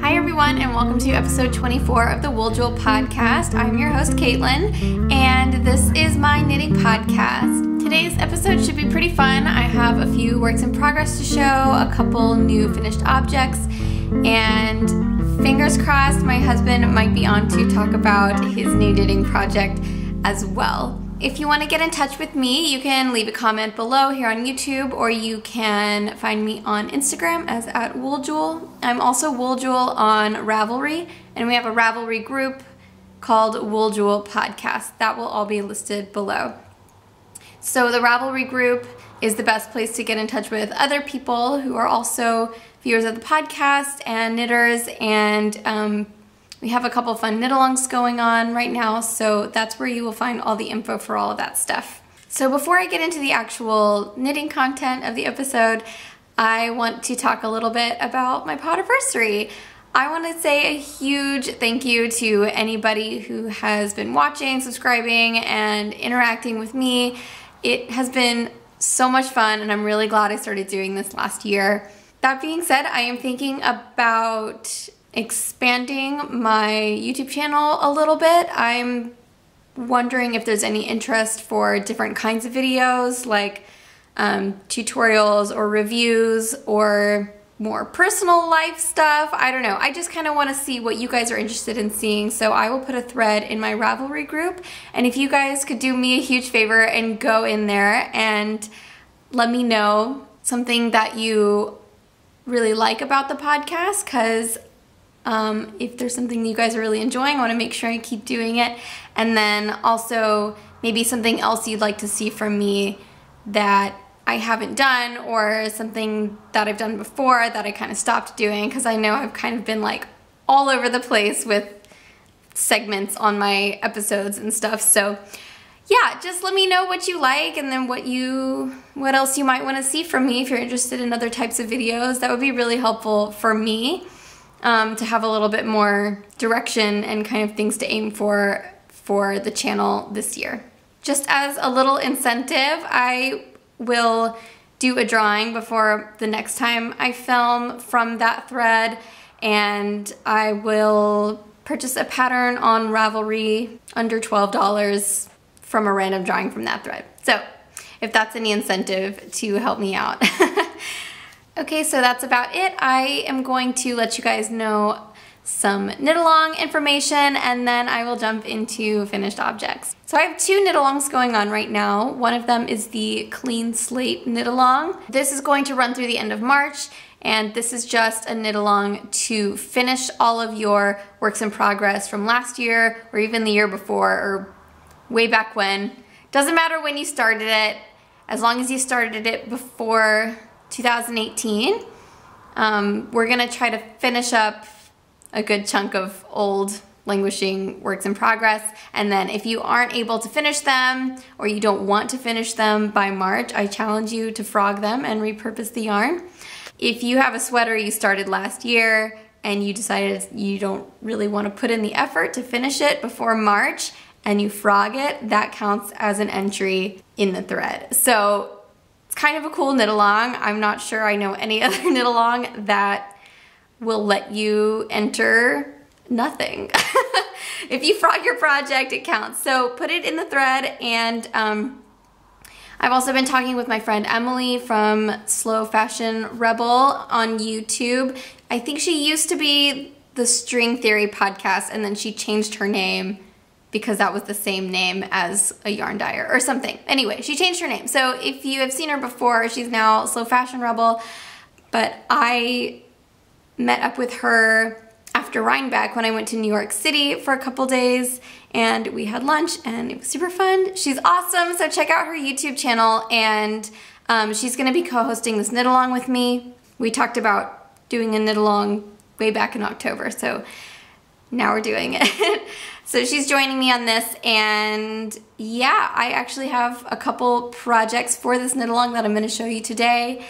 Hi everyone, and welcome to episode 24 of the Wool Jewel podcast. I'm your host Caitlin, and this is my knitting podcast. Today's episode should be pretty fun. I have a few works in progress to show, a couple new finished objects, and fingers crossed my husband might be on to talk about his new knitting project as well. If you want to get in touch with me, you can leave a comment below here on YouTube, or you can find me on Instagram as @WOOLJEWEL. I'm also WOOLJEWEL on Ravelry, and we have a Ravelry group called WOOLJEWEL Podcast. That will all be listed below. So the Ravelry group is the best place to get in touch with other people who are also viewers of the podcast and knitters, and we have a couple fun knit-alongs going on right now, so that's where you will find all the info for all of that stuff. So before I get into the actual knitting content of the episode, I want to talk a little bit about my podiversary. I want to say a huge thank you to anybody who has been watching, subscribing, and interacting with me. It has been so much fun, and I'm really glad I started doing this last year. That being said, I am thinking about expanding my YouTube channel a little bit. I'm wondering if there's any interest for different kinds of videos, like tutorials or reviews or more personal life stuff. I don't know. I just kind of want to see what you guys are interested in seeing, so I will put a thread in my Ravelry group, and if you guys could do me a huge favor and go in there and let me know something that you really like about the podcast, because if there's something you guys are really enjoying, I want to make sure I keep doing it. And then also maybe something else you'd like to see from me that I haven't done, or something that I've done before that I kind of stopped doing, because I know I've kind of been like all over the place with segments on my episodes and stuff. So yeah, just let me know what you like, and then what else you might want to see from me if you're interested in other types of videos. That would be really helpful for me. To have a little bit more direction and kind of things to aim for the channel this year. Just as a little incentive, I will do a drawing before the next time I film from that thread, and I will purchase a pattern on Ravelry under $12 from a random drawing from that thread. So if that's any incentive to help me out. Okay, so that's about it. I am going to let you guys know some knit-along information, and then I will jump into finished objects. So I have two knit-alongs going on right now. One of them is the Clean Slate knit-along. This is going to run through the end of March, and this is just a knit-along to finish all of your works in progress from last year, or even the year before, or way back when. Doesn't matter when you started it, as long as you started it before 2018. We're gonna try to finish up a good chunk of old languishing works in progress, and then if you aren't able to finish them, or you don't want to finish them by March, I challenge you to frog them and repurpose the yarn. If you have a sweater you started last year and you decided you don't really want to put in the effort to finish it before March and you frog it, that counts as an entry in the thread. So kind of a cool knit-along. I'm not sure I know any other knit-along that will let you enter nothing. If you frog your project, it counts. So put it in the thread, and I've also been talking with my friend Emily from SlowFashionRebel on YouTube. I think she used to be the String Theory podcast, and then she changed her name because that was the same name as a yarn dyer or something. Anyway, she changed her name. So if you have seen her before, she's now SlowFashionRebel. But I met up with her after Rhinebeck when I went to New York City for a couple days, and we had lunch, and it was super fun. She's awesome, so check out her YouTube channel, and she's gonna be co-hosting this knit-along with me. We talked about doing a knit-along way back in October, so now we're doing it. So she's joining me on this, and yeah, I actually have a couple projects for this knit-along that I'm going to show you today.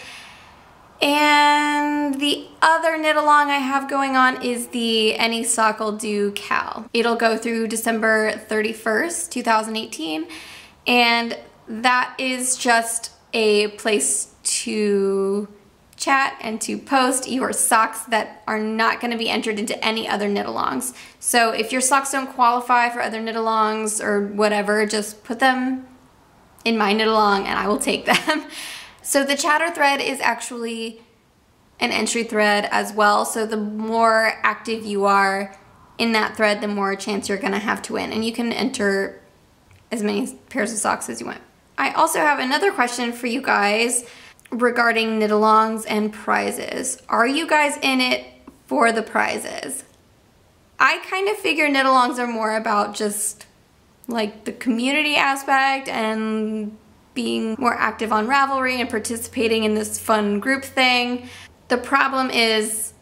And the other knit-along I have going on is the Any Sock'll Do KAL. It'll go through December 31st, 2018, and that is just a place to chat and to post your socks that are not going to be entered into any other knit-alongs. So if your socks don't qualify for other knit-alongs or whatever, just put them in my knit-along and I will take them. So the chatter thread is actually an entry thread as well. So the more active you are in that thread, the more chance you're going to have to win. And you can enter as many pairs of socks as you want. I also have another question for you guys regarding knit-alongs and prizes. Are you guys in it for the prizes? I kind of figure knit-alongs are more about just like the community aspect and being more active on Ravelry and participating in this fun group thing. The problem is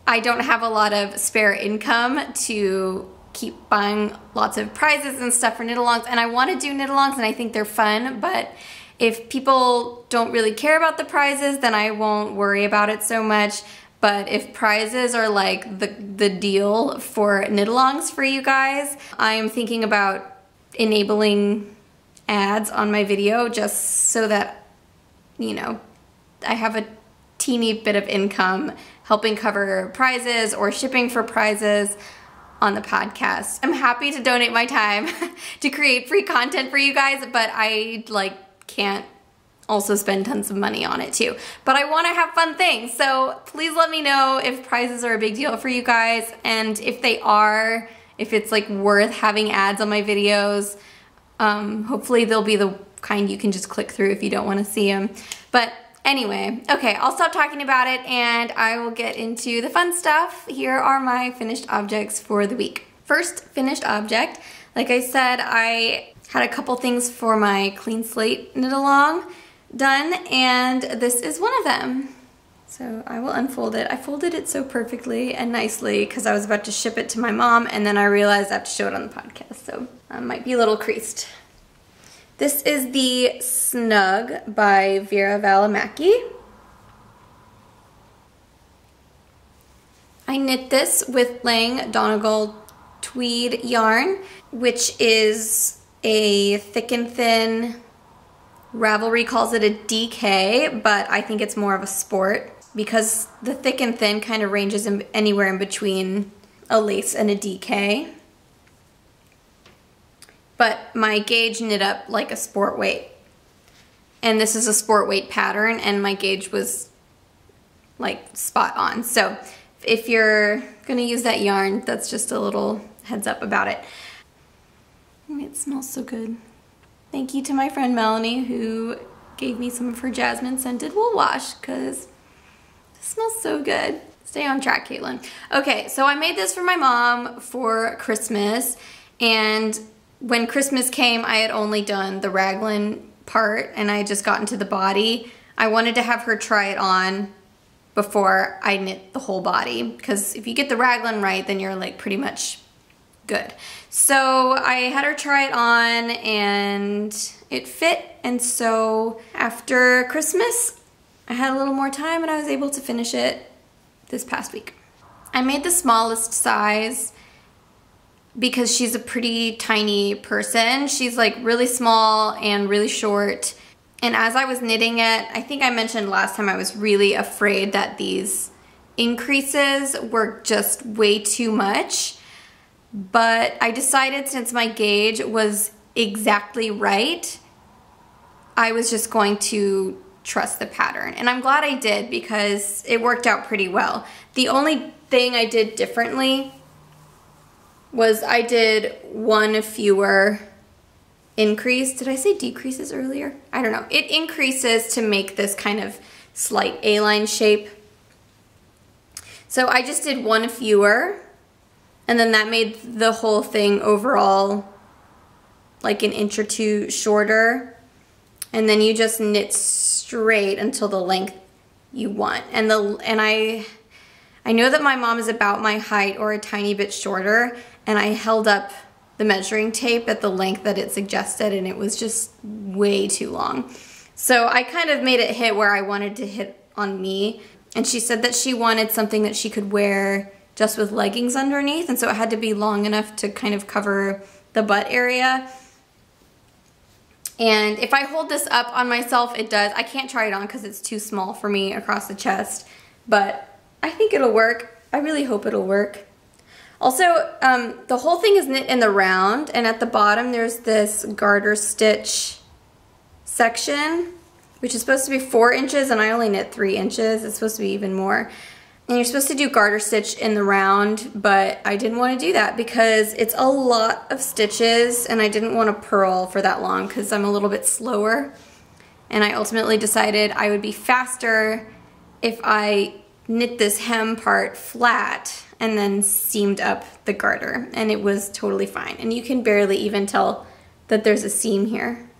I don't have a lot of spare income to keep buying lots of prizes and stuff for knit-alongs, and I want to do knit-alongs and I think they're fun, but if people don't really care about the prizes, then I won't worry about it so much. But if prizes are like the deal for knit-alongs for you guys, I am thinking about enabling ads on my video just so that, you know, I have a teeny bit of income helping cover prizes or shipping for prizes on the podcast. I'm happy to donate my time to create free content for you guys, but I can't also spend tons of money on it too. But I want to have fun things, so please let me know if prizes are a big deal for you guys, and if they are, if it's like worth having ads on my videos. Hopefully they'll be the kind you can just click through if you don't want to see them. But anyway, okay, I'll stop talking about it and I will get into the fun stuff. Here are my finished objects for the week. First finished object, like I said, I had a couple things for my clean slate knit along done, and this is one of them. So I will unfold it. I folded it so perfectly and nicely because I was about to ship it to my mom, and then I realized I have to show it on the podcast, so it might be a little creased. This is the Snug by Veera Valimaki. I knit this with Lang Donegal Tweed yarn, which is a thick and thin. Ravelry calls it a DK, but I think it's more of a sport because the thick and thin kind of ranges anywhere in between a lace and a DK. But my gauge knit up like a sport weight. And this is a sport weight pattern, and my gauge was like spot on. So if you're gonna use that yarn, that's just a little heads up about it. It smells so good. Thank you to my friend Melanie who gave me some of her jasmine scented wool wash because it smells so good. Stay on track, Caitlin. Okay, so I made this for my mom for Christmas, and when Christmas came, I had only done the raglan part and I had just gotten to the body. I wanted to have her try it on before I knit the whole body, because if you get the raglan right, then you're like pretty much good. So I had her try it on and it fit, and so after Christmas I had a little more time and I was able to finish it this past week. I made the smallest size because she's a pretty tiny person. She's like really small and really short, and as I was knitting it, I think I mentioned last time I was really afraid that these increases were just way too much. But I decided, since my gauge was exactly right, I was just going to trust the pattern. And I'm glad I did because it worked out pretty well. The only thing I did differently was I did one fewer increase. Did I say decreases earlier? I don't know. It increases to make this kind of slight A-line shape. So I just did one fewer, and then that made the whole thing overall like an inch or two shorter. And then you just knit straight until the length you want. And I know that my mom is about my height or a tiny bit shorter, and I held up the measuring tape at the length that it suggested, and it was just way too long. So I kind of made it hit where I wanted to hit on me, and she said that she wanted something that she could wear just with leggings underneath, and so it had to be long enough to kind of cover the butt area. And if I hold this up on myself, it does. I can't try it on because it's too small for me across the chest, but I think it'll work. I really hope it'll work. Also, the whole thing is knit in the round, and at the bottom there's this garter stitch section, which is supposed to be 4 inches, and I only knit 3 inches. It's supposed to be even more. And you're supposed to do garter stitch in the round, but I didn't want to do that because it's a lot of stitches, and I didn't want to purl for that long because I'm a little bit slower. And I ultimately decided I would be faster if I knit this hem part flat and then seamed up the garter, and it was totally fine. And you can barely even tell that there's a seam here.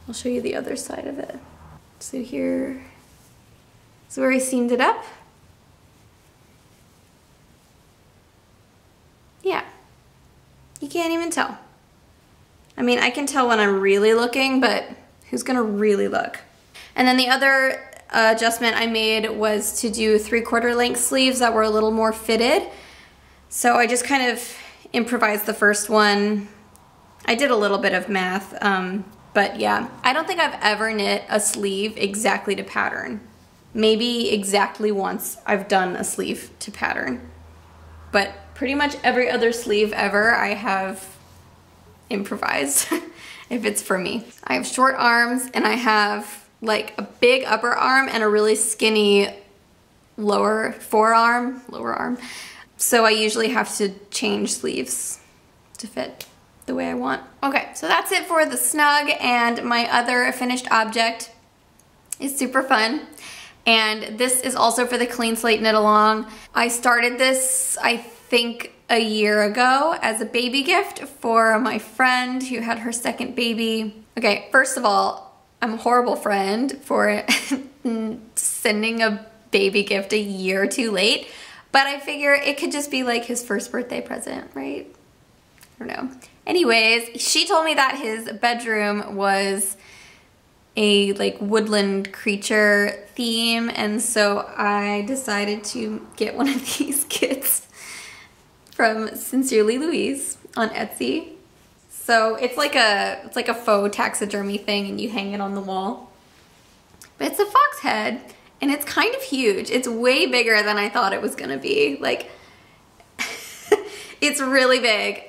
I'll show you the other side of it. So here is where I seamed it up. Yeah, you can't even tell. I mean, I can tell when I'm really looking, but who's gonna really look? And then the other adjustment I made was to do 3/4 length sleeves that were a little more fitted. So I just kind of improvised the first one. I did a little bit of math, but yeah. I don't think I've ever knit a sleeve exactly to pattern. Maybe exactly once I've done a sleeve to pattern. But pretty much every other sleeve ever I have improvised if it's for me. I have short arms, and I have like a big upper arm and a really skinny lower arm. So I usually have to change sleeves to fit the way I want. Okay, so that's it for the Snug, and my other finished object is super fun. And this is also for the Clean Slate Knit Along. I started this, I think, a year ago as a baby gift for my friend who had her second baby. Okay, first of all, I'm a horrible friend for sending a baby gift a year too late, but I figure it could just be like his first birthday present, right? I don't know. Anyways, she told me that his bedroom was a like woodland creature theme, and so I decided to get one of these kits from Sincerely Louise on Etsy. So it's like a faux taxidermy thing, and you hang it on the wall. But it's a fox head, and it's kind of huge. It's way bigger than I thought it was gonna be. Like, it's really big,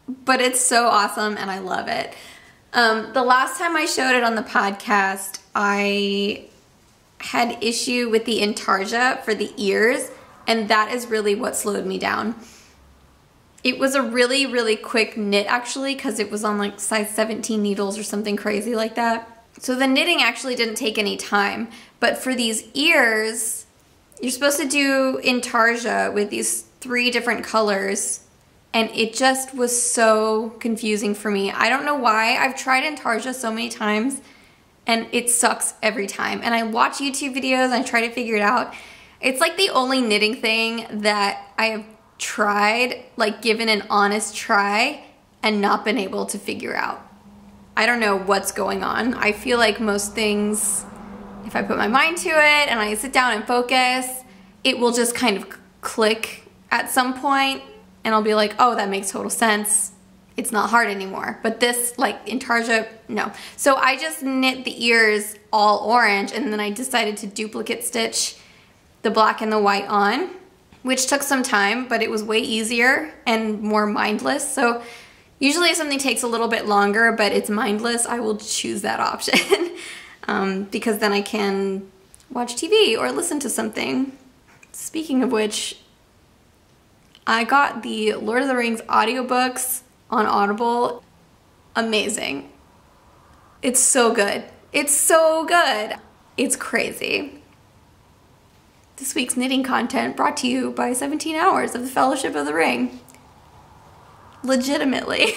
but it's so awesome, and I love it. The last time I showed it on the podcast, I had issue with the intarsia for the ears, and that is really what slowed me down. It was a really, really quick knit actually, because it was on like size 17 needles or something crazy like that. So the knitting actually didn't take any time, but for these ears, you're supposed to do intarsia with these 3 different colors, and it just was so confusing for me. I don't know why. I've tried intarsia so many times, and it sucks every time. And I watch YouTube videos and I try to figure it out. It's like the only knitting thing that I have tried, like given an honest try, and not been able to figure out. I don't know what's going on. I feel like most things, if I put my mind to it and I sit down and focus, it will just kind of click at some point, and I'll be like, oh, that makes total sense. It's not hard anymore. But this, like intarsia, no. So I just knit the ears all orange, and then I decided to duplicate stitch the black and the white on, which took some time, but it was way easier and more mindless. So usually if something takes a little bit longer, but it's mindless, I will choose that option because then I can watch TV or listen to something. Speaking of which, I got the Lord of the Rings audiobooks on Audible. Amazing. It's so good. It's so good. It's crazy. This week's knitting content brought to you by 17 Hours of the Fellowship of the Ring. Legitimately.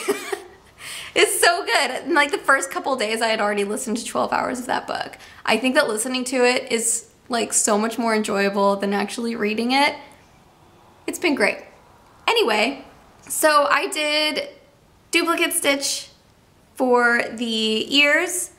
It's so good. And like the first couple days I had already listened to 12 hours of that book. I think that listening to it is like so much more enjoyable than actually reading it. It's been great. Anyway, so I did duplicate stitch for the ears,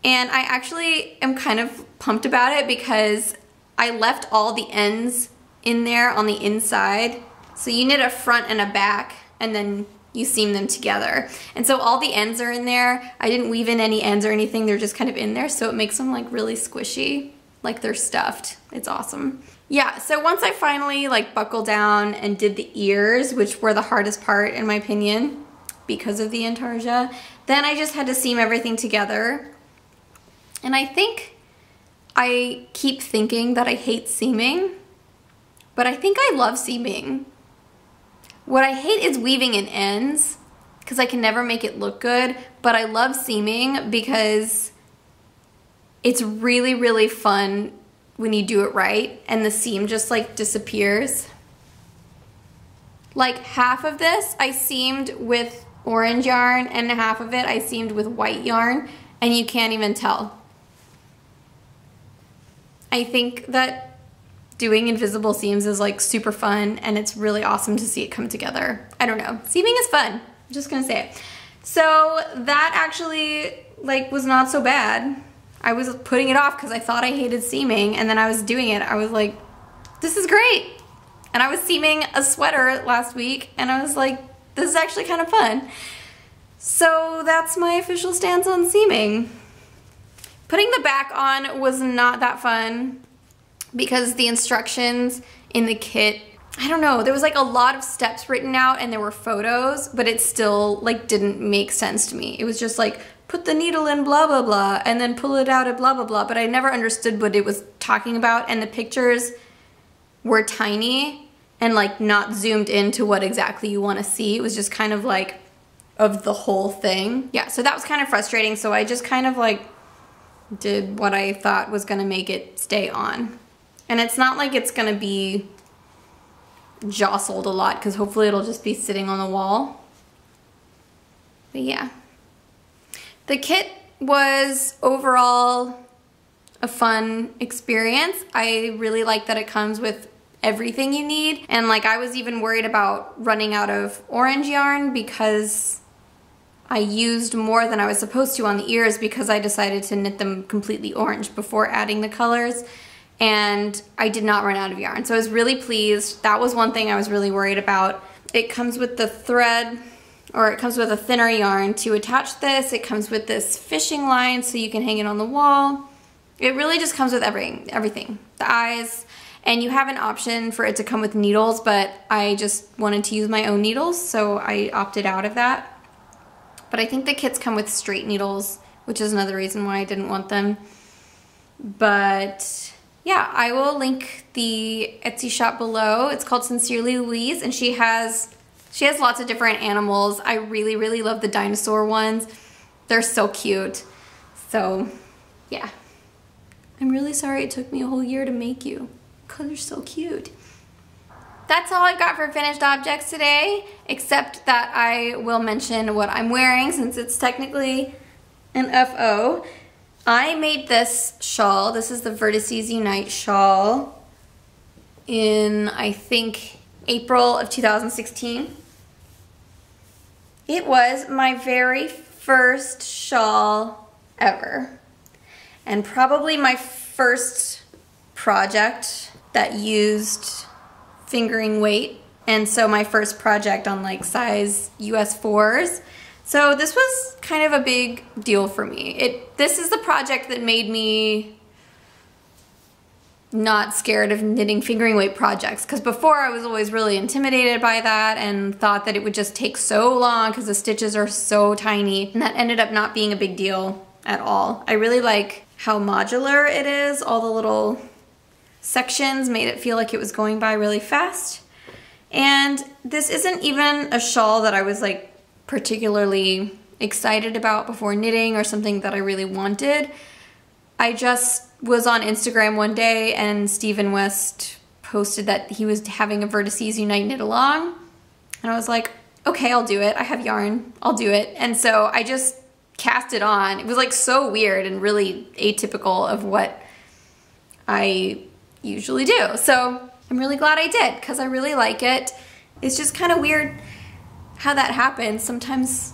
and I actually am kind of pumped about it because I left all the ends in there on the inside. So you knit a front and a back, and then you seam them together. And so all the ends are in there. I didn't weave in any ends or anything. They're just kind of in there, so it makes them like really squishy, like they're stuffed. It's awesome. Yeah, so once I finally like buckled down and did the ears, which were the hardest part in my opinion because of the intarsia, then I just had to seam everything together. And I think I keep thinking that I hate seaming, but I think I love seaming. What I hate is weaving in ends because I can never make it look good, but I love seaming because it's really, really fun when you do it right and the seam just like disappears. Like half of this I seamed with orange yarn and half of it I seamed with white yarn, and you can't even tell. I think that doing invisible seams is like super fun, and it's really awesome to see it come together. I don't know, seaming is fun, I'm just gonna say it. So that actually like was not so bad. I was putting it off because I thought I hated seaming, and then I was doing it. I was like, this is great. And I was seaming a sweater last week, and I was like, this is actually kind of fun. So that's my official stance on seaming. Putting the back on was not that fun because the instructions in the kit, I don't know, there was like a lot of steps written out and there were photos, but it still like didn't make sense to me. It was just like, put the needle in blah, blah, blah, and then pull it out at blah, blah, blah, but I never understood what it was talking about, and the pictures were tiny and like not zoomed into what exactly you want to see. It was just kind of like of the whole thing. Yeah, so that was kind of frustrating, so I just kind of like did what I thought was gonna make it stay on. And it's not like it's gonna be jostled a lot because hopefully it'll just be sitting on the wall. But yeah. The kit was overall a fun experience. I really like that it comes with everything you need. And like I was even worried about running out of orange yarn because I used more than I was supposed to on the ears because I decided to knit them completely orange before adding the colors. And I did not run out of yarn. So I was really pleased. That was one thing I was really worried about. It comes with the thread, or it comes with a thinner yarn to attach this. It comes with this fishing line so you can hang it on the wall. It really just comes with everything. The eyes, and you have an option for it to come with needles, but I just wanted to use my own needles, so I opted out of that. But I think the kits come with straight needles, which is another reason why I didn't want them. But yeah, I will link the Etsy shop below. It's called Sincerely Louise, and she has lots of different animals. I really, really love the dinosaur ones. They're so cute. So, yeah. I'm really sorry it took me a whole year to make you, because they're so cute. That's all I've got for finished objects today, except that I will mention what I'm wearing since it's technically an FO. I made this shawl. This is the Vertices Unite shawl in, I think, April of 2016. It was my very first shawl ever, and probably my first project that used fingering weight, and so my first project on like size US 4s. So this was kind of a big deal for me. This is the project that made me not scared of knitting fingering weight projects, because before I was always really intimidated by that and thought that it would just take so long because the stitches are so tiny, and that ended up not being a big deal at all. I really like how modular it is. All the little sections made it feel like it was going by really fast. And this isn't even a shawl that I was like particularly excited about before knitting or something that I really wanted. I just was on Instagram one day and Stephen West posted that he was having a Vertices Unite knit along, and I was like, okay, I'll do it. I have yarn, I'll do it. And so I just cast it on. It was like so weird and really atypical of what I usually do. So I'm really glad I did because I really like it. It's just kind of weird how that happens. Sometimes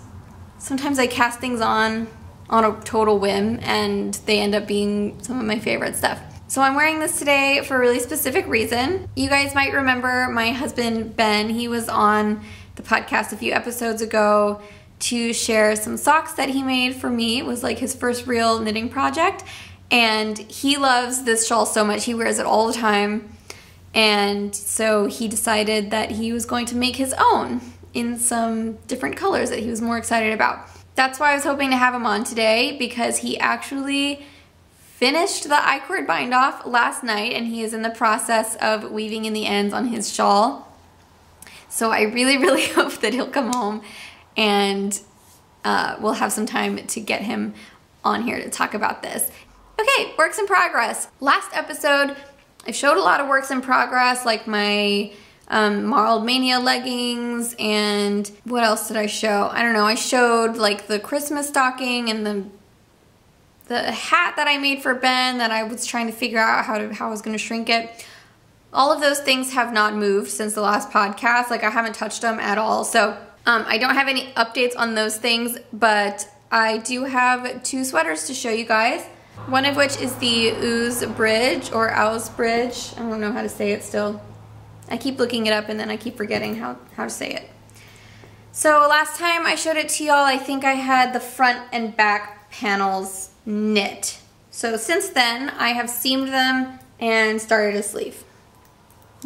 I cast things on a total whim and they end up being some of my favorite stuff. So I'm wearing this today for a really specific reason. You guys might remember my husband Ben. He was on the podcast a few episodes ago to share some socks that he made for me. It was like his first real knitting project, and he loves this shawl so much. He wears it all the time, and so he decided that he was going to make his own in some different colors that he was more excited about. That's why I was hoping to have him on today, because he actually finished the I-cord bind off last night, and he is in the process of weaving in the ends on his shawl. So I really, really hope that he'll come home and we'll have some time to get him on here to talk about this. Okay, works in progress. Last episode, I showed a lot of works in progress, like my Marled Mania leggings, and what else did I show? I don't know, I showed like the Christmas stocking and the hat that I made for Ben that I was trying to figure out how I was gonna shrink it. All of those things have not moved since the last podcast. Like, I haven't touched them at all. So I don't have any updates on those things, but I do have 2 sweaters to show you guys. One of which is the Ooze Bridge, or Owls Bridge. I don't know how to say it still. I keep looking it up and then I keep forgetting how to say it. So last time I showed it to y'all, I think I had the front and back panels knit. So since then, I have seamed them and started a sleeve.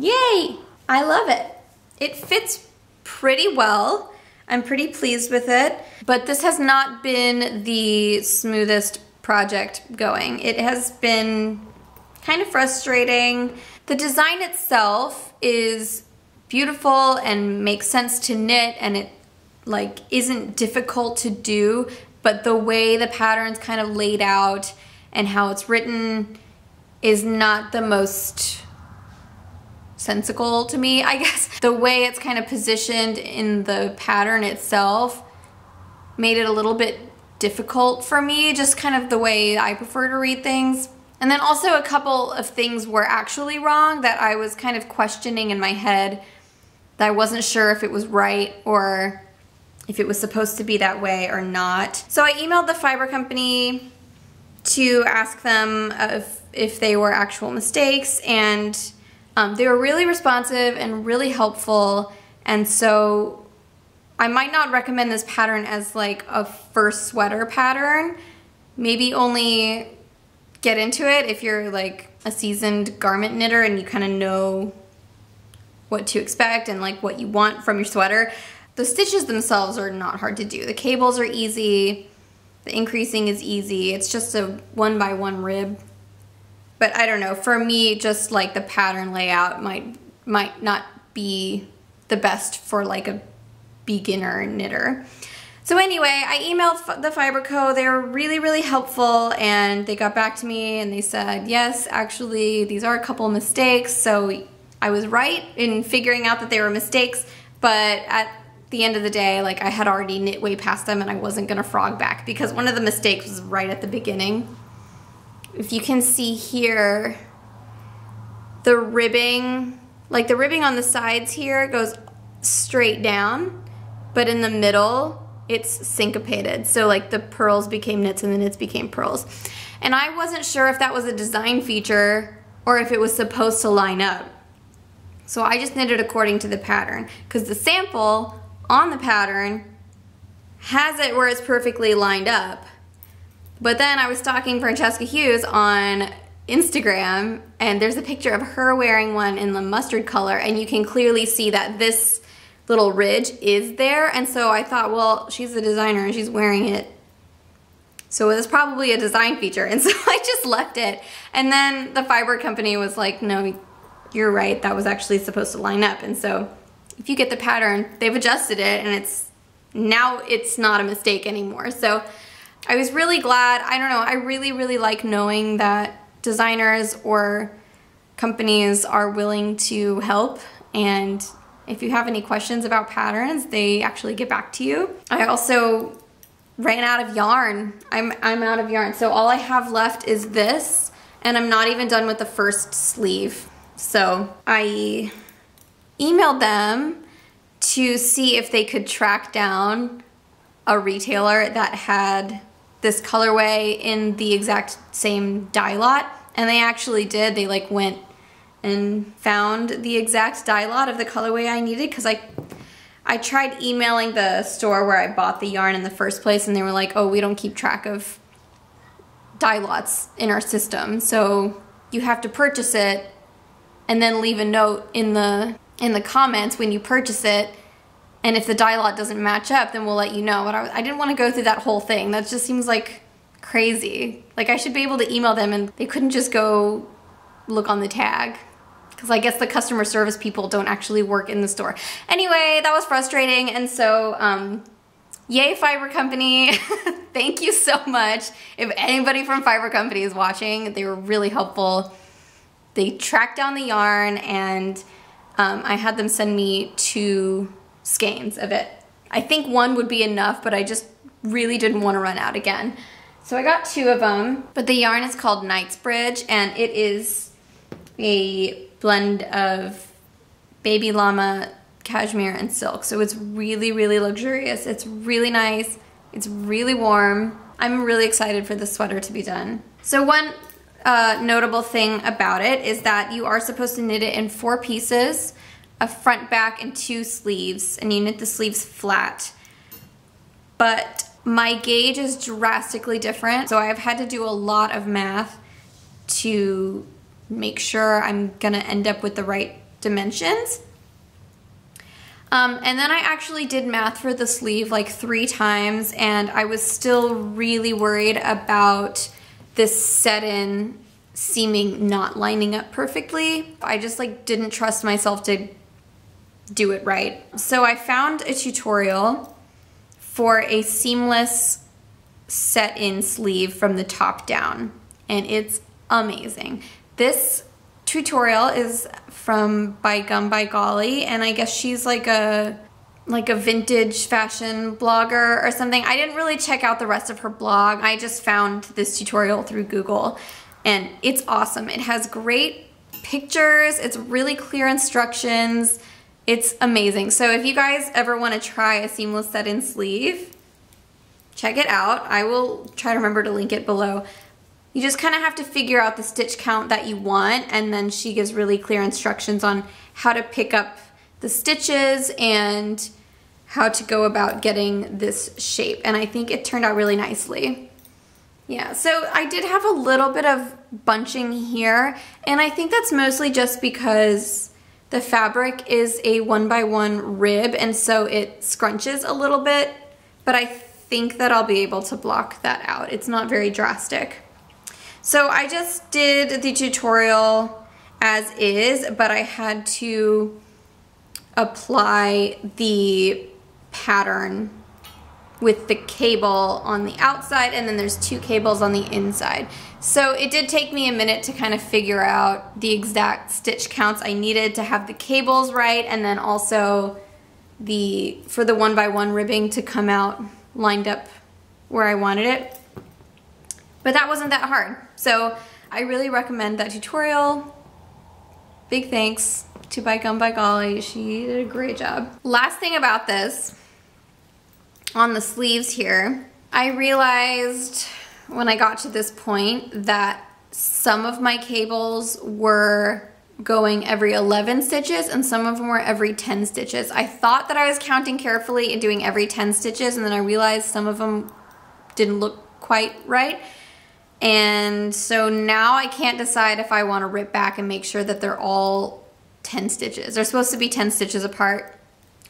Yay! I love it. It fits pretty well. I'm pretty pleased with it, but this has not been the smoothest project going. It has been kind of frustrating. The design itself is beautiful and makes sense to knit, and it like isn't difficult to do, but the way the pattern's kind of laid out and how it's written is not the most sensical to me, I guess. The way it's kind of positioned in the pattern itself made it a little bit difficult for me, just kind of the way I prefer to read things. And then also a couple of things were actually wrong that I was kind of questioning in my head, that I wasn't sure if it was right or if it was supposed to be that way or not. So I emailed the fiber company to ask them if they were actual mistakes, and they were really responsive and really helpful. And so I might not recommend this pattern as like a first sweater pattern. Maybe only get into it if you're like a seasoned garment knitter and you kind of know what to expect and like what you want from your sweater. The stitches themselves are not hard to do. The cables are easy. The increasing is easy. It's just a 1x1 rib. But I don't know, for me, just like the pattern layout might not be the best for like a beginner knitter. So anyway, I emailed the Fiber Co. They were really, really helpful, and they got back to me and they said, yes, actually, these are a couple mistakes. So I was right in figuring out that they were mistakes, but at the end of the day, like, I had already knit way past them and I wasn't gonna frog back because one of the mistakes was right at the beginning. If you can see here, the ribbing, like the ribbing on the sides here goes straight down, but in the middle, it's syncopated. So like the pearls became knits and the knits became pearls. And I wasn't sure if that was a design feature or if it was supposed to line up. So I just knitted according to the pattern, because the sample on the pattern has it where it's perfectly lined up. But then I was stalking Francesca Hughes on Instagram, and there's a picture of her wearing one in the mustard color, and you can clearly see that this little ridge is there. And so I thought, well, she's a designer and she's wearing it, so it was probably a design feature. And so I just left it. And then the fiber company was like, no, you're right, that was actually supposed to line up. And so if you get the pattern, they've adjusted it, and now it's not a mistake anymore. So I was really glad. I don't know, I really, really like knowing that designers or companies are willing to help, and if you have any questions about patterns, they actually get back to you. I also ran out of yarn. I'm out of yarn, so all I have left is this, and I'm not even done with the first sleeve. So I emailed them to see if they could track down a retailer that had this colorway in the exact same dye lot, and they actually did. They like went and found the exact dye lot of the colorway I needed, because I I tried emailing the store where I bought the yarn in the first place, and they were like, oh, we don't keep track of dye lots in our system, so you have to purchase it and then leave a note in the comments when you purchase it, and if the dye lot doesn't match up, then we'll let you know. But I didn't want to go through that whole thing. That just seems like crazy. Like, I should be able to email them and they couldn't just go look on the tag, because I guess the customer service people don't actually work in the store. Anyway, that was frustrating, and so yay, Fiber Company. Thank you so much. If anybody from Fiber Company is watching, they were really helpful. They tracked down the yarn, and I had them send me 2 skeins of it. I think 1 would be enough, but I just really didn't want to run out again. So I got 2 of them, but the yarn is called Knightsbridge, and it is a blend of baby llama, cashmere, and silk. So it's really, really luxurious. It's really nice. It's really warm. I'm really excited for this sweater to be done. So one notable thing about it is that you are supposed to knit it in 4 pieces, a front, back, and 2 sleeves, and you knit the sleeves flat. But my gauge is drastically different, so I've had to do a lot of math to make sure I'm gonna end up with the right dimensions. And then I actually did math for the sleeve like 3 times, and I was still really worried about this set-in seaming not lining up perfectly. I just like didn't trust myself to do it right. So I found a tutorial for a seamless set-in sleeve from the top down, and it's amazing. This tutorial is from By Gum By Golly, and I guess she's like a vintage fashion blogger or something. I didn't really check out the rest of her blog. I just found this tutorial through Google, and it's awesome. It has great pictures. It's really clear instructions. It's amazing. So if you guys ever want to try a seamless set-in sleeve, check it out. I will try to remember to link it below. You just kind of have to figure out the stitch count that you want, and then she gives really clear instructions on how to pick up the stitches and how to go about getting this shape. And I think it turned out really nicely. Yeah, so I did have a little bit of bunching here, and I think that's mostly just because the fabric is a 1x1 rib, and so it scrunches a little bit, but I think that I'll be able to block that out. It's not very drastic. So I just did the tutorial as is, but I had to apply the pattern with the cable on the outside, and then there's 2 cables on the inside. So it did take me a minute to kind of figure out the exact stitch counts I needed to have the cables right, and then also for the 1x1 ribbing to come out lined up where I wanted it. But that wasn't that hard. So I really recommend that tutorial. Big thanks to By Gum By Golly. She did a great job. Last thing about this, on the sleeves here, I realized when I got to this point that some of my cables were going every 11 stitches and some of them were every 10 stitches. I thought that I was counting carefully and doing every 10 stitches, and then I realized some of them didn't look quite right. And so now I can't decide if I want to rip back and make sure that they're all 10 stitches. They're supposed to be 10 stitches apart,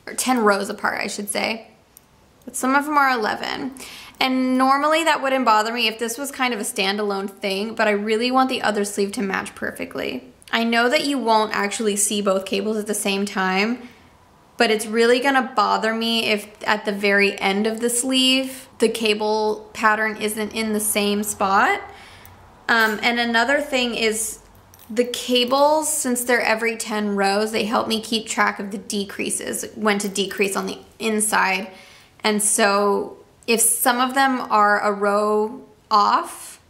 or 10 rows apart, I should say. But some of them are 11. And normally that wouldn't bother me if this was kind of a standalone thing, but I really want the other sleeve to match perfectly. I know that you won't actually see both cables at the same time, but it's really gonna bother me if at the very end of the sleeve, the cable pattern isn't in the same spot. And another thing is the cables, since they're every 10 rows, they help me keep track of the decreases, when to decrease on the inside. And so if some of them are a row off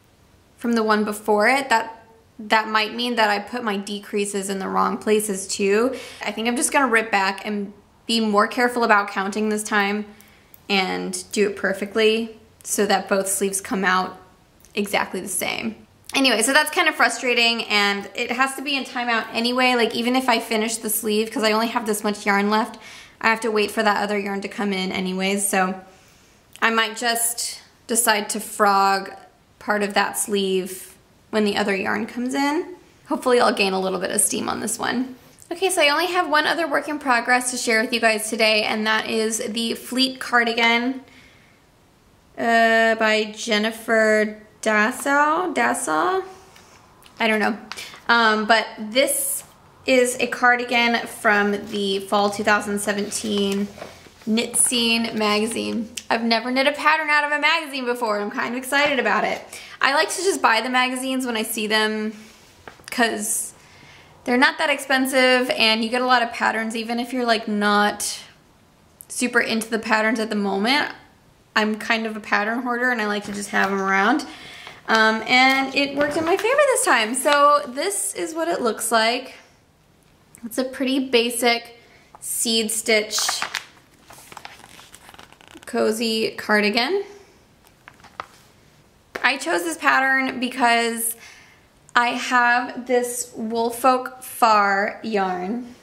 from the one before it, that might mean that I put my decreases in the wrong places too. I think I'm just gonna rip back and be more careful about counting this time and do it perfectly so that both sleeves come out exactly the same. Anyway, so that's kind of frustrating, and it has to be in timeout anyway. Like, even if I finish the sleeve, because I only have this much yarn left, I have to wait for that other yarn to come in anyways, so I might just decide to frog part of that sleeve when the other yarn comes in. Hopefully I'll gain a little bit of steam on this one. Okay, so I only have one other work in progress to share with you guys today, and that is the Fleet Cardigan by Jennifer Dassau? I don't know. But this is a cardigan from the fall 2017 Knit Scene magazine. I've never knit a pattern out of a magazine before, and I'm kind of excited about it. I like to just buy the magazines when I see them because they're not that expensive and you get a lot of patterns even if you're like not super into the patterns at the moment. I'm kind of a pattern hoarder and I like to just have them around. And it worked in my favor this time. So this is what it looks like. It's a pretty basic seed stitch cozy cardigan. I chose this pattern because I have this Woolfolk Far yarn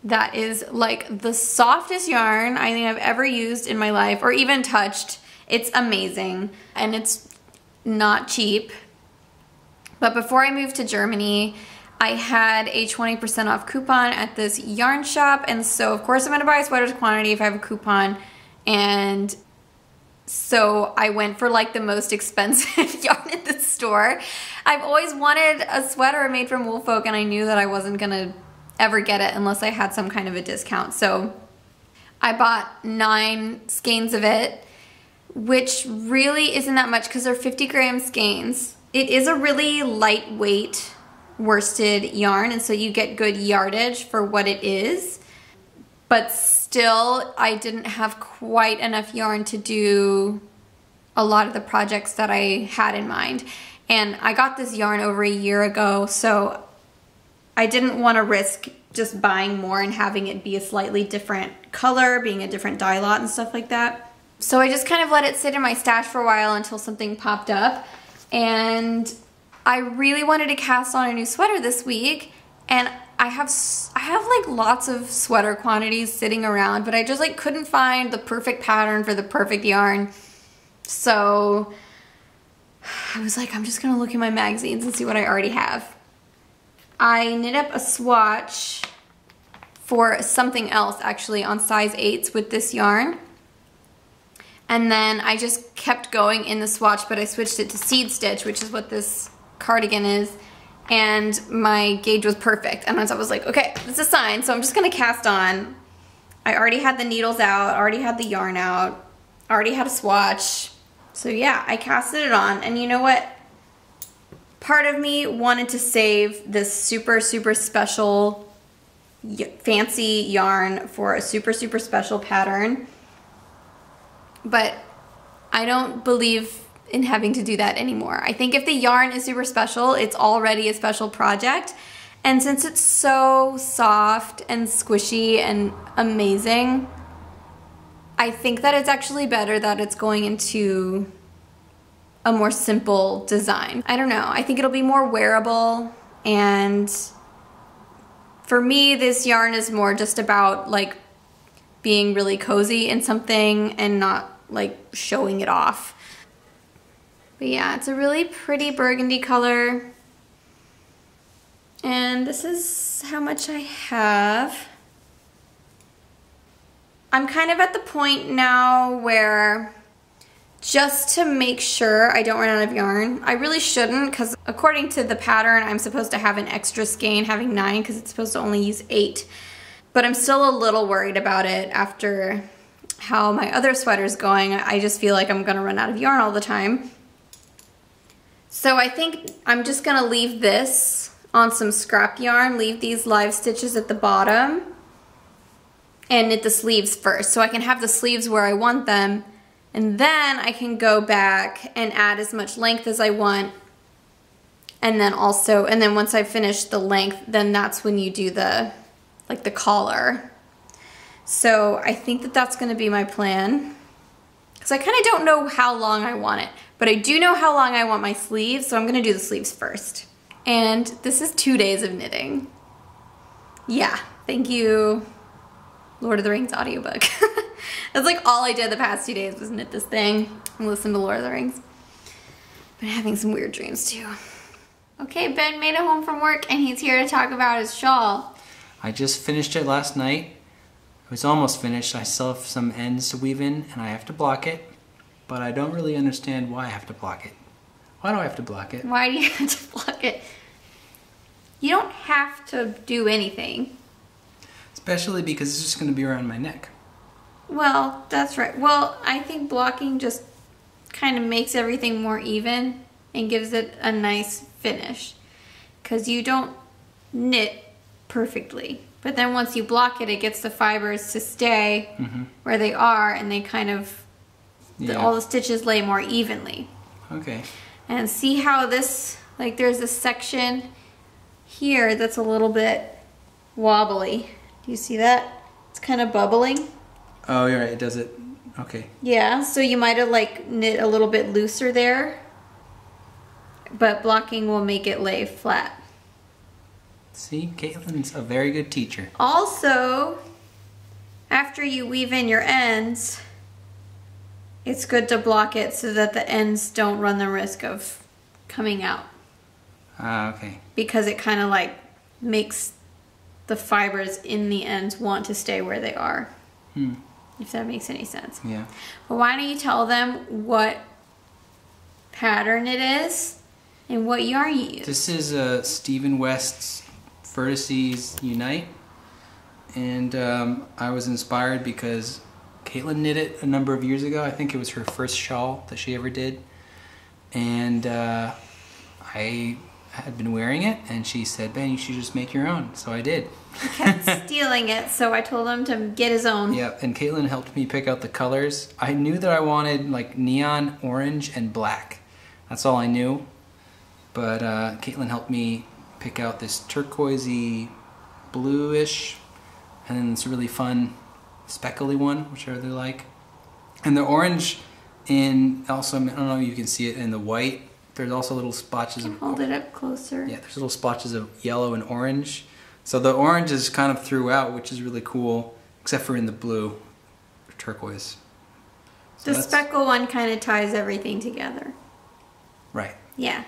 that is like the softest yarn I think I've ever used in my life or even touched. It's amazing and it's not cheap. But before I moved to Germany, I had a 20% off coupon at this yarn shop, and so of course I'm gonna buy a sweater's quantity if I have a coupon, and so I went for like the most expensive yarn at the store. I've always wanted a sweater made from Woolfolk and I knew that I wasn't gonna ever get it unless I had some kind of a discount. So I bought 9 skeins of it, which really isn't that much because they're 50-gram skeins. It is a really lightweight worsted yarn, and so you get good yardage for what it is, but still I didn't have quite enough yarn to do a lot of the projects that I had in mind. And I got this yarn over a year ago, so I didn't want to risk just buying more and having it be a slightly different color, being a different dye lot and stuff like that. So I just kind of let it sit in my stash for a while until something popped up, and I really wanted to cast on a new sweater this week, and I have like lots of sweater quantities sitting around, but I just like couldn't find the perfect pattern for the perfect yarn. So I was like, I'm just gonna look in my magazines and see what I already have. I knit up a swatch for something else actually on size 8s with this yarn. And then I just kept going in the swatch, but I switched it to seed stitch, which is what this cardigan is, and my gauge was perfect. And I was like, okay, this is a sign, so I'm just gonna cast on. I already had the needles out, already had the yarn out, already had a swatch. So yeah, I casted it on, and you know what? Part of me wanted to save this super, super special fancy yarn for a super, super special pattern, but I don't believe in having to do that anymore. I think if the yarn is super special, it's already a special project. And since it's so soft and squishy and amazing, I think that it's actually better that it's going into a more simple design. I don't know, I think it'll be more wearable, and for me, this yarn is more just about like being really cozy in something and not like showing it off. But yeah, it's a really pretty burgundy color. And this is how much I have. I'm kind of at the point now where just to make sure I don't run out of yarn, I really shouldn't, because according to the pattern, I'm supposed to have an extra skein, having 9, because it's supposed to only use 8. But I'm still a little worried about it after how my other sweater's going. I just feel like I'm gonna run out of yarn all the time. So I think I'm just gonna leave this on some scrap yarn, leave these live stitches at the bottom, and knit the sleeves first, so I can have the sleeves where I want them, and then I can go back and add as much length as I want, and then once I finish the length, then that's when you do the collar. So I think that that's gonna be my plan, because I kind of don't know how long I want it, but I do know how long I want my sleeves, so I'm gonna do the sleeves first. And this is 2 days of knitting. Yeah, Thank you, Lord of the Rings audiobook. That's like all I did the past 2 days was knit this thing and listen to Lord of the Rings. Been having some weird dreams too. Okay, Ben made it home from work and he's here to talk about his shawl. I just finished it last night. It was almost finished. I still have some ends to weave in and I have to block it, but I don't really understand why I have to block it. Why do I have to block it? Why do you have to block it? You don't have to do anything. Especially because it's just going to be around my neck. Well, that's right. Well, I think blocking just kind of makes everything more even and gives it a nice finish. Because you don't knit perfectly. But then once you block it, it gets the fibers to stay where they are and they kind of, all the stitches lay more evenly. Okay. And see how this, like there's a section here that's a little bit wobbly. Do you see that? It's kind of bubbling. Oh, you're right. It does it. Okay. Yeah, so you might have like knit a little bit looser there, but blocking will make it lay flat. See, Caitlin's a very good teacher. Also, after you weave in your ends, it's good to block it so that the ends don't run the risk of coming out. Okay. Because it kind of like makes the fibers in the ends want to stay where they are. If that makes any sense. Yeah. But why don't you tell them what pattern it is and what yarn you use? This is Stephen West's Vertices Unite. And I was inspired because Caitlin knit it a number of years ago. I think it was her first shawl that she ever did. And I had been wearing it and she said, Ben, you should just make your own. So I did. He kept stealing it, so I told him to get his own. Yep, and Caitlin helped me pick out the colors. I knew that I wanted like neon, orange, and black. That's all I knew. But Caitlin helped me pick out this turquoisey bluish, and then this really fun speckly one, which I really like. And the orange in also, I don't know if you can see it in the white, there's also little splotches of... Hold it up closer. Yeah, there's little splotches of yellow and orange. So the orange is kind of throughout, which is really cool, except for in the blue or turquoise. So the speckle one kind of ties everything together. Right. Yeah.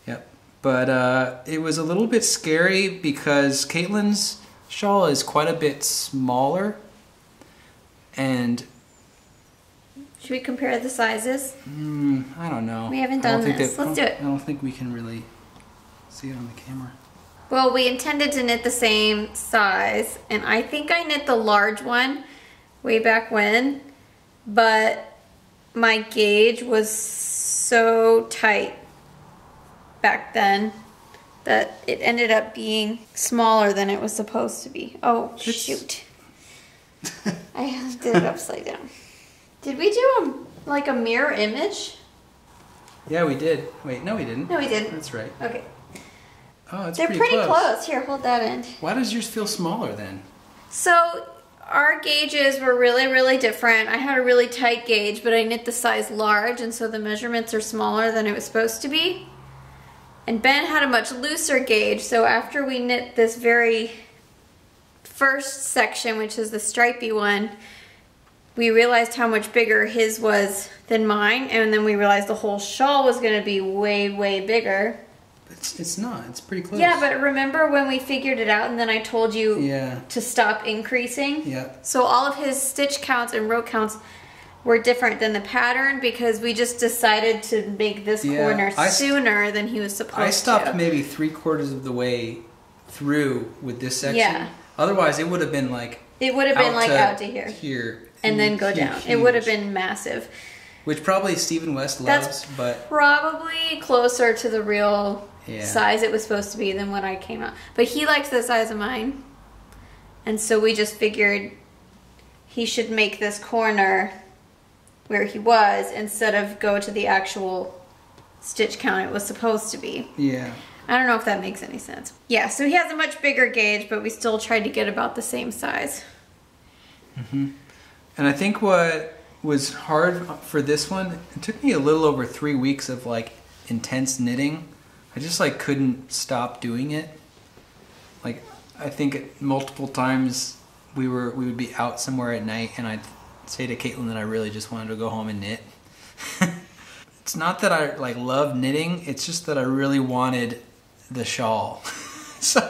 Yep. But it was a little bit scary because Caitlin's shawl is quite a bit smaller. And... should we compare the sizes? I don't know. We haven't done this. Let's do it. I don't think we can really see it on the camera. Well, we intended to knit the same size, and I think I knit the large one way back when, but my gauge was so tight back then that it ended up being smaller than it was supposed to be. Oh, shoot. I did it upside down. Did we do like a mirror image? Yeah, we did. Wait, no we didn't. No, we didn't. That's right. Okay. Oh, it's They're pretty close. Here, hold that end. Why does yours feel smaller then? So our gauges were really, really different. I had a really tight gauge, but I knit the size large, and so the measurements are smaller than it was supposed to be. And Ben had a much looser gauge, so after we knit this very first section, which is the stripy one, we realized how much bigger his was than mine, and then we realized the whole shawl was going to be way, way bigger. It's not. It's pretty close. Yeah, but remember when we figured it out and then I told you to stop increasing? Yeah. So all of his stitch counts and row counts were different than the pattern because we just decided to make this corner sooner than he was supposed to. I stopped maybe 3/4 of the way through with this section. Yeah. Otherwise, it would have been like... it would have been like out to here. Here. And then go down. Huge. It would have been massive. Which probably Stephen West loves, but... probably closer to the real... size it was supposed to be than what I came out. But he likes the size of mine. And so we just figured he should make this corner where he was instead of go to the actual stitch count it was supposed to be. Yeah. I don't know if that makes any sense. Yeah, so he has a much bigger gauge, but we still tried to get about the same size. And I think what was hard for this one, it took me a little over 3 weeks of like intense knitting. I just like couldn't stop doing it. Like I think multiple times we would be out somewhere at night, and I'd say to Caitlin that I really just wanted to go home and knit. It's not that I like love knitting, it's just that I really wanted the shawl. So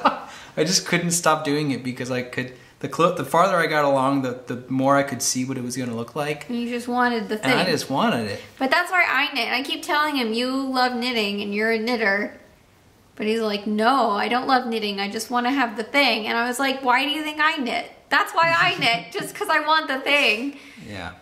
I just couldn't stop doing it because I could. The farther I got along, the more I could see what it was going to look like. And you just wanted the thing. And I just wanted it. But that's why I knit. I keep telling him, you love knitting and you're a knitter. But he's like, no, I don't love knitting. I just want to have the thing. And I was like, why do you think I knit? That's why I knit, just because I want the thing. Yeah.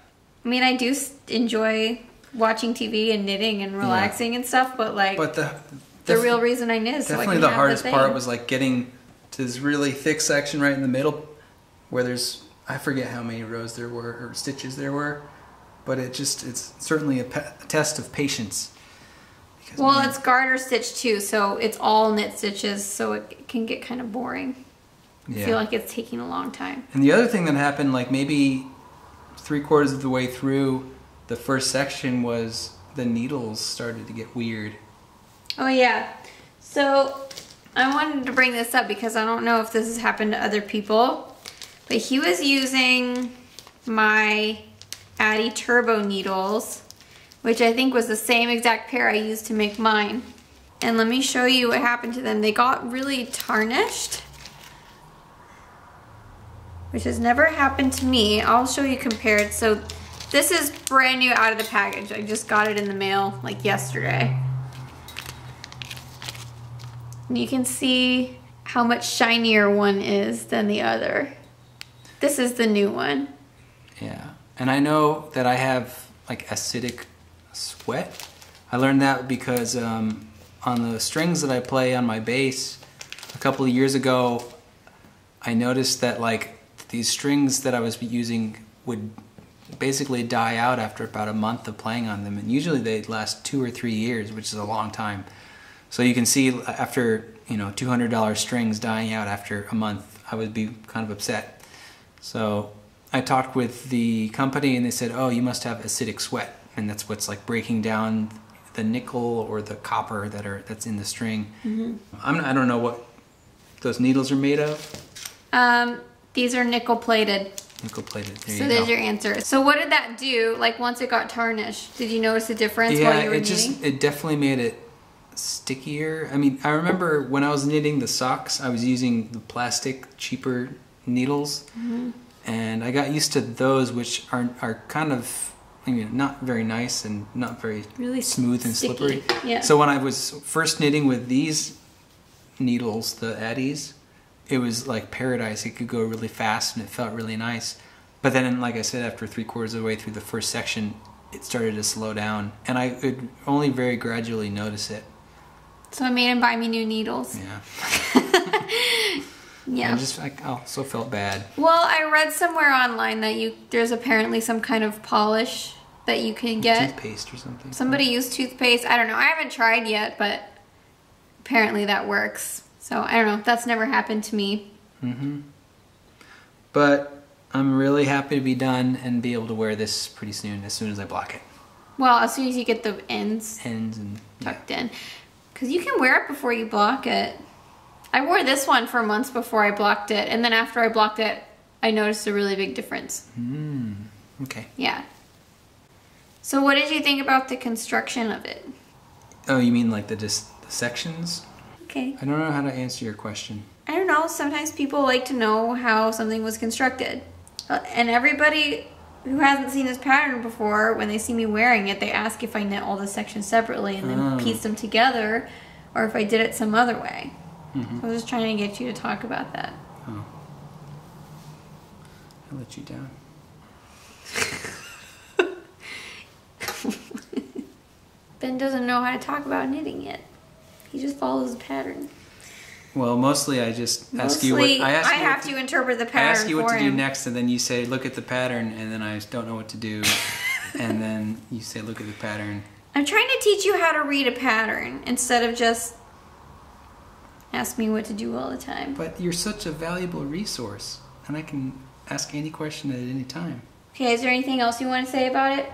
I mean, I do enjoy watching TV and knitting and relaxing and stuff, but like, the real reason I knit is so I can definitely the have hardest the part was like getting to this really thick section right in the middle where there's, I forget how many rows there were or stitches there were, but it's certainly a test of patience. Because, well, it's garter stitch too, so it's all knit stitches, so it can get kind of boring. Yeah. I feel like it's taking a long time. And the other thing that happened, like maybe 3/4 of the way through the first section, was the needles started to get weird. Oh yeah, so I wanted to bring this up because I don't know if this has happened to other people, but he was using my Addy Turbo needles, which I think was the same exact pair I used to make mine. And let me show you what happened to them. They got really tarnished, which has never happened to me. I'll show you compared. So this is brand new out of the package. I just got it in the mail like yesterday. And you can see how much shinier one is than the other. This is the new one. Yeah, and I know that I have like acidic sweat. I learned that because on the strings that I play on my bass a couple of years ago, I noticed that like these strings that I was using would basically die out after about a month of playing on them, and usually they'd last 2 or 3 years, which is a long time. So you can see after, you know, $200 strings dying out after a month, I would be kind of upset. So I talked with the company and they said, oh, you must have acidic sweat, and that's what's like breaking down the nickel or the copper that's in the string. Mm-hmm. I don't know what those needles are made of. These are nickel plated. Nickel plated. So there's your answer. So what did that do? Like once it got tarnished, did you notice a difference while you were knitting? It definitely made it stickier. I mean, I remember when I was knitting the socks, I was using the plastic, cheaper needles, and I got used to those, which are kind of, I mean, not very nice and not very really smooth and sticky. Slippery. Yeah. So when I was first knitting with these needles, the Addies, it was like paradise. It could go really fast and it felt really nice. But then, like I said, after 3/4 of the way through the first section, it started to slow down, and I could only very gradually notice it. So I made him buy me new needles. Yeah. Yeah. I also felt bad. Well, I read somewhere online that there's apparently some kind of polish that you can get. Toothpaste or something. Somebody used toothpaste. I don't know. I haven't tried yet, but apparently that works. So I don't know. That's never happened to me. Mm-hmm. But I'm really happy to be done and be able to wear this pretty soon, as soon as I block it. Well, as soon as you get the ends and tucked in. Because you can wear it before you block it. I wore this one for months before I blocked it, and then after I blocked it, I noticed a really big difference. Okay. Yeah. So what did you think about the construction of it? Oh, you mean like the sections? Okay. I don't know how to answer your question. I don't know. Sometimes people like to know how something was constructed. And everybody who hasn't seen this pattern before, when they see me wearing it, they ask if I knit all the sections separately and then piece them together, or if I did it some other way. So I was just trying to get you to talk about that. Oh. I let you down. Ben doesn't know how to talk about knitting yet. He just follows the pattern. Well, mostly I just ask you what... I have to interpret the pattern. I ask you what to do next, and then you say, look at the pattern, and then I don't know what to do. And then you say, look at the pattern. I'm trying to teach you how to read a pattern instead of just ask me what to do all the time. But you're such a valuable resource, and I can ask any question at any time. Okay, is there anything else you want to say about it?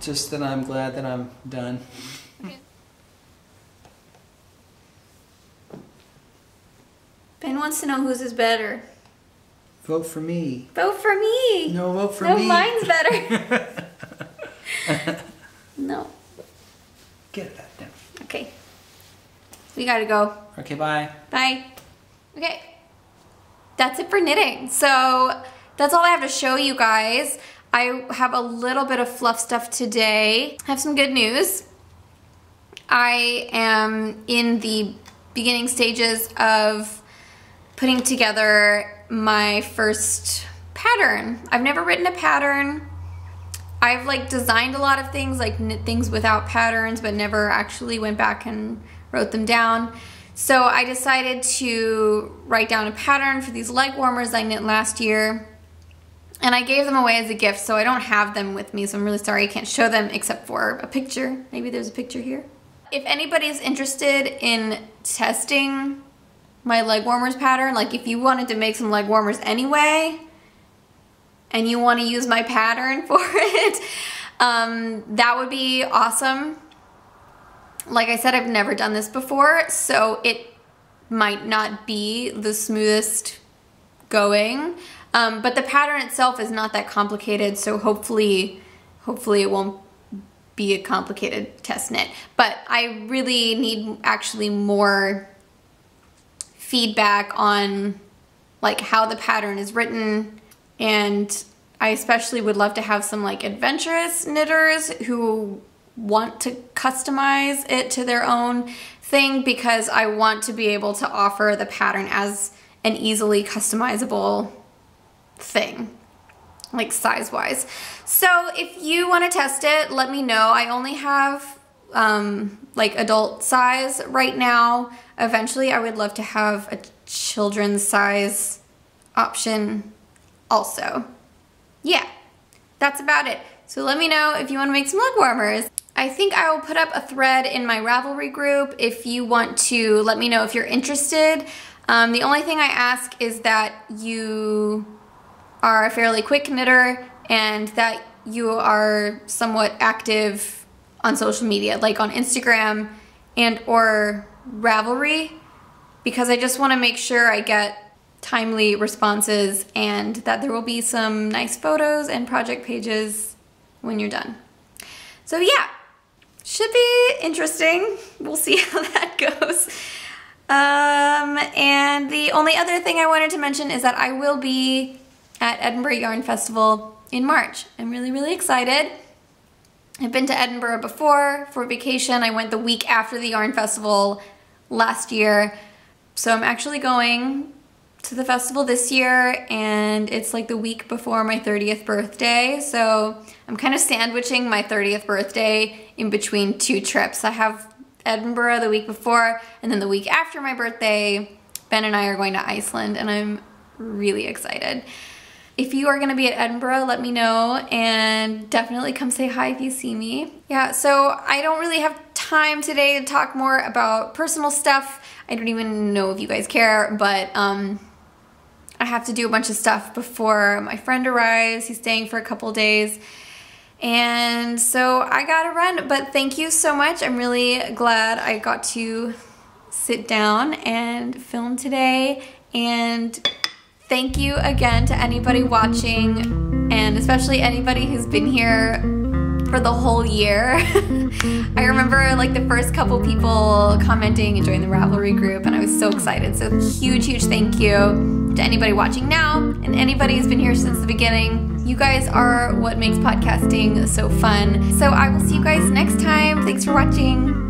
Just that I'm glad that I'm done. Okay. wants to know whose is better? Vote for me. Vote for me. No, vote for no, me. No, mine's better. No. Get that down. Okay. We gotta go. Okay, bye. Bye. Okay. That's it for knitting. So that's all I have to show you guys. I have a little bit of fluff stuff today. I have some good news. I am in the beginning stages of putting together my first pattern. I've never written a pattern. I've like designed a lot of things, like knit things without patterns, but never actually went back and wrote them down. So I decided to write down a pattern for these leg warmers I knit last year. And I gave them away as a gift, so I don't have them with me, so I'm really sorry I can't show them except for a picture. Maybe there's a picture here. If anybody's interested in testing my leg warmers pattern, like if you wanted to make some leg warmers anyway, and you want to use my pattern for it, that would be awesome. Like I said, I've never done this before, so it might not be the smoothest going, but the pattern itself is not that complicated, so hopefully it won't be a complicated test knit. But I really need actually more feedback on like how the pattern is written, and I especially would love to have some like adventurous knitters who want to customize it to their own thing, because I want to be able to offer the pattern as an easily customizable thing, like size-wise. So if you want to test it, let me know. I only have like adult size right now. Eventually I would love to have a children's size option also. Yeah, that's about it. So let me know if you want to make some leg warmers. I think I will put up a thread in my Ravelry group if you want to let me know if you're interested. The only thing I ask is that you are a fairly quick knitter and that you are somewhat active on social media, like on Instagram and or Ravelry, because I just want to make sure I get timely responses and that there will be some nice photos and project pages when you're done. So yeah, should be interesting. We'll see how that goes. And the only other thing I wanted to mention is that I will be at Edinburgh Yarn Festival in March. I'm really, really excited. I've been to Edinburgh before for vacation. I went the week after the Yarn Festival last year. So I'm actually going to the festival this year, and it's like the week before my 30th birthday. So I'm kind of sandwiching my 30th birthday in between two trips. I have Edinburgh the week before, and then the week after my birthday, Ben and I are going to Iceland, and I'm really excited. If you are going to be at Edinburgh, let me know, and definitely come say hi if you see me. Yeah, so I don't really have time today to talk more about personal stuff. I don't even know if you guys care, but I have to do a bunch of stuff before my friend arrives. He's staying for a couple days. And so I gotta run, but thank you so much. I'm really glad I got to sit down and film today. And thank you again to anybody watching, and especially anybody who's been here for the whole year. I remember like the first couple people commenting and joining the Ravelry group, and I was so excited. So huge thank you to anybody watching now and anybody who's been here since the beginning. You guys are what makes podcasting so fun. So I will see you guys next time. Thanks for watching.